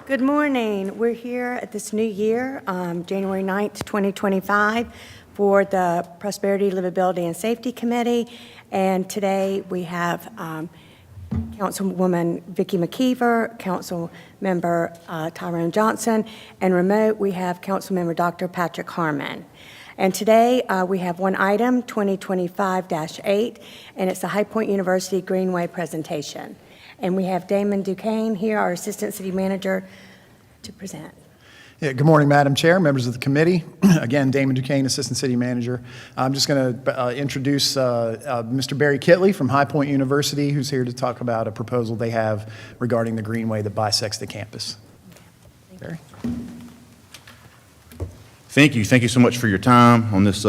Good morning. We're here at this new year, January 9th, 2025, for the Prosperity, Livability, and Safety Committee. And today we have Councilwoman Vicki McKeever, Councilmember Tyrone Johnson, and remote we have Councilmember Dr. Patrick Harmon. And today we have one item, 2025-8, and it's the High Point University Greenway presentation. And we have Damon Duquesne here, our Assistant City Manager, to present. Yeah, good morning, Madam Chair, members of the committee. Again, Damon Duquesne, Assistant City Manager. I'm just going to introduce Mr. Barry Kitley from High Point University, who's here to talk about a proposal they have regarding the greenway that bisects the campus. Barry? Thank you. Thank you so much for your time on this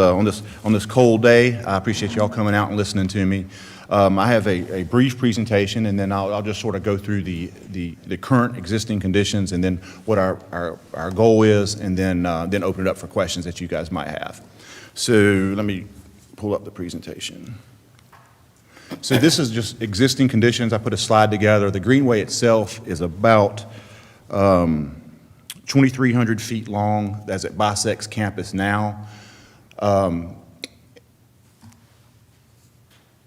cold day. I appreciate you all coming out and listening to me. I have a brief presentation, and then I'll just sort of go through the current existing conditions, and then what our goal is, and then open it up for questions that you guys might have. So let me pull up the presentation. So this is just existing conditions. I put a slide together. The greenway itself is about 2,300 feet long as it bisects campus now.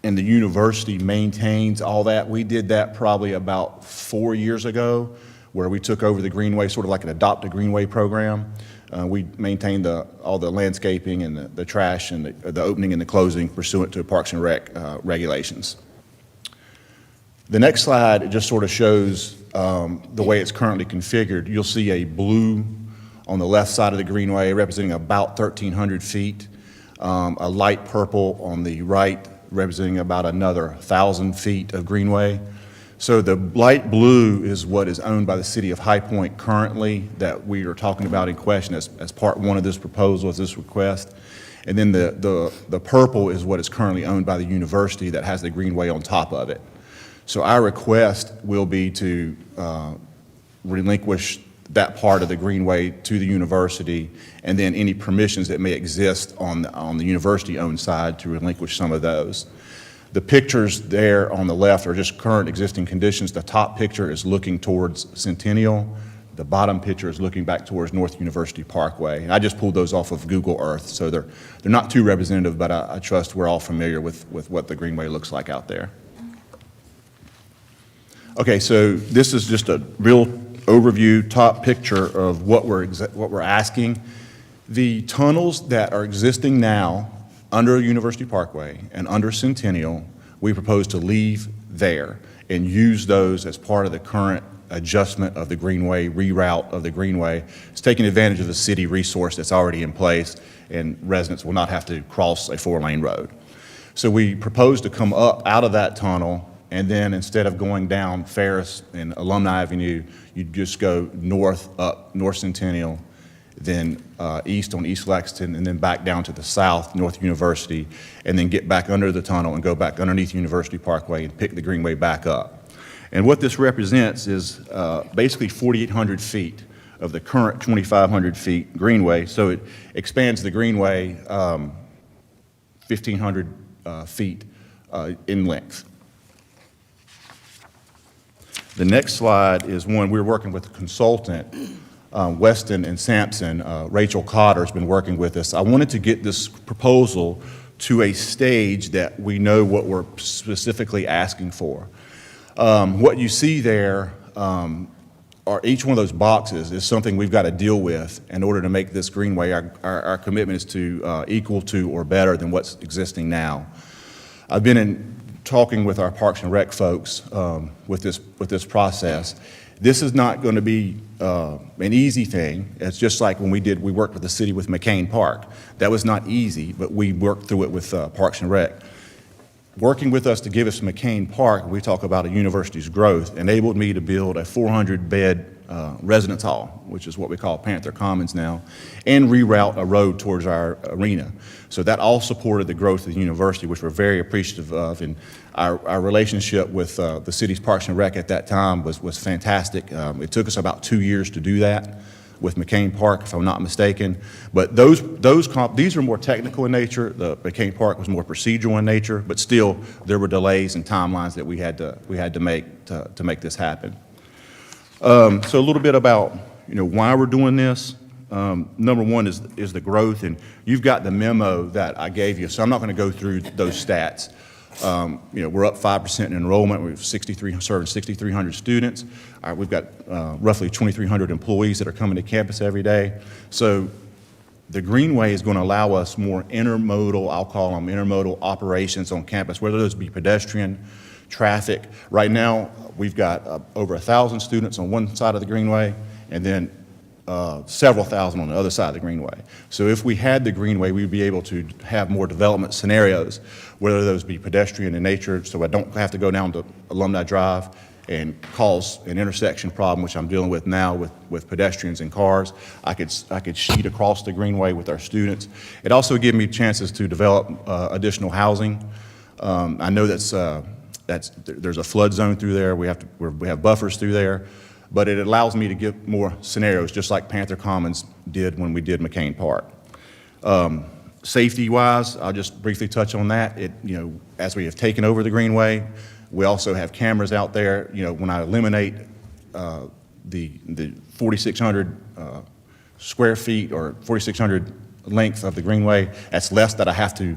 And the university maintains all that. We did that probably about 4 years ago, where we took over the greenway, sort of like an Adopt a Greenway program. We maintained all the landscaping and the trash and the opening and the closing pursuant to Parks and Rec regulations. The next slide, it just sort of shows the way it's currently configured. You'll see a blue on the left side of the greenway representing about 1,300 feet, a light purple on the right representing about another 1,000 feet of greenway. So the light blue is what is owned by the city of High Point currently that we are talking about in question as part one of this proposal, as this request. And then the purple is what is currently owned by the university that has the greenway on top of it. So our request will be to relinquish that part of the greenway to the university, and then any permissions that may exist on the university-owned side to relinquish some of those. The pictures there on the left are just current existing conditions. The top picture is looking towards Centennial. The bottom picture is looking back towards North University Parkway. And I just pulled those off of Google Earth, so they're not too representative, but I trust we're all familiar with what the greenway looks like out there. Okay, so this is just a real overview, top picture of what we're asking. The tunnels that are existing now under University Parkway and under Centennial, we propose to leave there and use those as part of the current adjustment of the greenway, reroute of the greenway. It's taking advantage of the city resource that's already in place, and residents will not have to cross a 4-lane road. So we propose to come up out of that tunnel, and then instead of going down Ferris and Alumni Avenue, you'd just go north up North Centennial, then east on East Lexington, and then back down to the south, North University, and then get back under the tunnel and go back underneath University Parkway and pick the greenway back up. And what this represents is basically 4,800 feet of the current 2,500 feet greenway. So it expands the greenway 1,500 feet in length. The next slide is one we're working with a consultant, Weston and Sampson. Rachel Cotter has been working with us. I wanted to get this proposal to a stage that we know what we're specifically asking for. What you see there are each one of those boxes is something we've got to deal with in order to make this greenway. Our commitment is to equal to or better than what's existing now. I've been talking with our Parks and Rec folks with this process. This is not going to be an easy thing. It's just like when we worked with the city with McCain Park. That was not easy, but we worked through it with Parks and Rec. Working with us to give us McCain Park, we talk about a university's growth, enabled me to build a 400-bed residence hall, which is what we call Panther Commons now, and reroute a road towards our arena. So that all supported the growth of the university, which we're very appreciative of. And our relationship with the city's Parks and Rec at that time was fantastic. It took us about 2 years to do that with McCain Park, if I'm not mistaken. But these are more technical in nature. The McCain Park was more procedural in nature, but still there were delays and timelines that we had to make to make this happen. So a little bit about, why we're doing this. Number one is the growth, and you've got the memo that I gave you, so I'm not going to go through those stats. We're up 5% in enrollment. We've serving 6,300 students. We've got roughly 2,300 employees that are coming to campus every day. So the Greenway is going to allow us more intermodal, I'll call them intermodal operations on campus, whether those be pedestrian, traffic. Right now, we've got over 1,000 students on one side of the Greenway, and then several thousand on the other side of the Greenway. So if we had the Greenway, we'd be able to have more development scenarios, whether those be pedestrian in nature, so I don't have to go down to Alumni Drive and cause an intersection problem, which I'm dealing with now with pedestrians and cars. I could sheet across the Greenway with our students. It also gives me chances to develop additional housing. I know there's a flood zone through there. We have buffers through there, but it allows me to get more scenarios, just like Panther Commons did when we did McCain Park. Safety-wise, I'll just briefly touch on that. As we have taken over the Greenway, we also have cameras out there. When I eliminate the 4,600 square feet or 4,600 length of the Greenway, that's less that I have to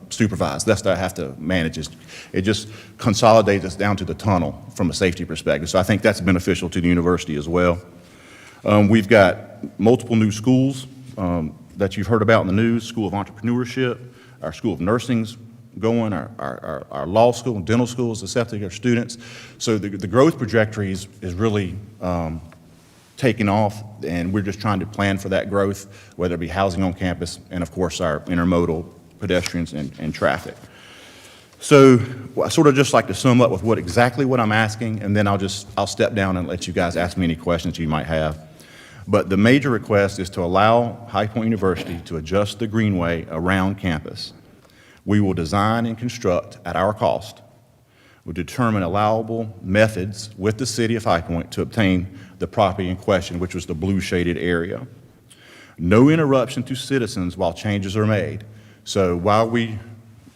supervise, less that I have to manage. It just consolidates us down to the tunnel from a safety perspective. So I think that's beneficial to the university as well. We've got multiple new schools that you've heard about in the news: School of Entrepreneurship, our School of Nursing's going, our law school and dental school is accepting our students. So the growth trajectory is really taking off, and we're just trying to plan for that growth, whether it be housing on campus and, of course, our intermodal pedestrians and traffic. So I sort of just like to sum up with exactly what I'm asking, and then I'll step down and let you guys ask me any questions you might have. But the major request is to allow High Point University to adjust the Greenway around campus. We will design and construct at our cost. We'll determine allowable methods with the city of High Point to obtain the property in question, which was the blue shaded area. No interruption to citizens while changes are made. So while we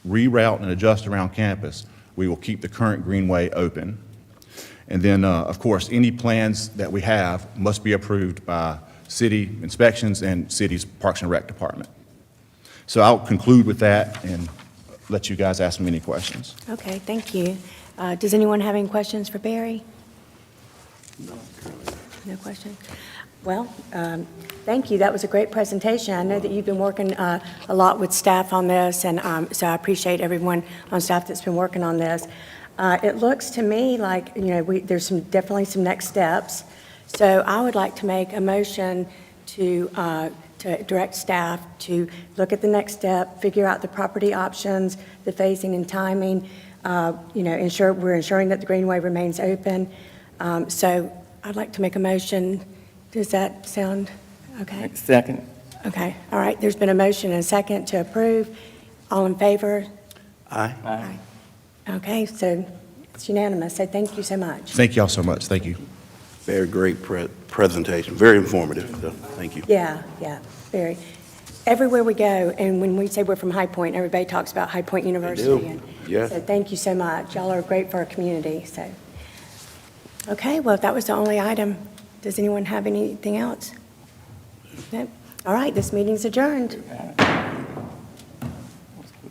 reroute and adjust around campus, we will keep the current Greenway open. And then, of course, any plans that we have must be approved by city inspections and city's Parks and Rec Department. So I'll conclude with that and let you guys ask me any questions. Okay, thank you. Does anyone have any questions for Barry? No questions? Well, thank you. That was a great presentation. I know that you've been working a lot with staff on this, and so I appreciate everyone on staff that's been working on this. It looks to me like, there's definitely some next steps. So I would like to make a motion to direct staff to look at the next step, figure out the property options, the phasing and timing, we're ensuring that the Greenway remains open. So I'd like to make a motion. Does that sound okay? Second. Okay, all right. There's been a motion and a second to approve. All in favor? Aye. Aye. Okay, so it's unanimous, so thank you so much. Thank y'all so much. Thank you. Very great presentation, very informative, so thank you. Yeah, very. Everywhere we go, and when we say we're from High Point, everybody talks about High Point University. do, And yes. So thank you so much. Y'all are great for our community, so. Okay, well, if that was the only item, does anyone have anything else? No? All right, this meeting's adjourned.